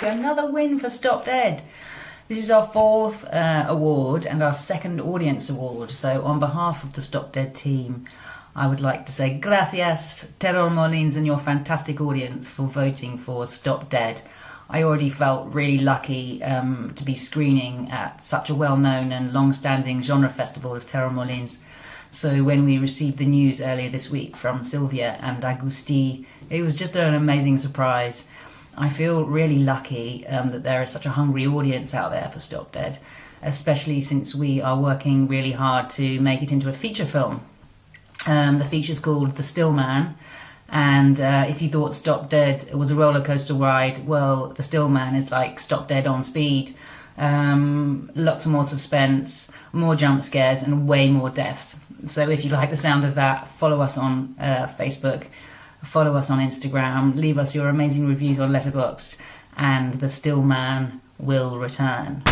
Another win for Stop Dead. This is our fourth award and our second audience award. So on behalf of the Stop Dead team, I would like to say gracias, TerrorMolins and your fantastic audience for voting for Stop Dead. I already felt really lucky to be screening at such a well-known and long-standing genre festival as TerrorMolins. So when we received the news earlier this week from Sylvia and Agusti, it was just an amazing surprise. I feel really lucky that there is such a hungry audience out there for Stop Dead, especially since we are working really hard to make it into a feature film. The feature's called The Still Man, and if you thought Stop Dead was a roller coaster ride, well, The Still Man is like Stop Dead on speed. Lots more suspense, more jump scares, and way more deaths. So if you like the sound of that, follow us on Facebook, follow us on Instagram, leave us your amazing reviews on Letterboxd, and The Still Man will return.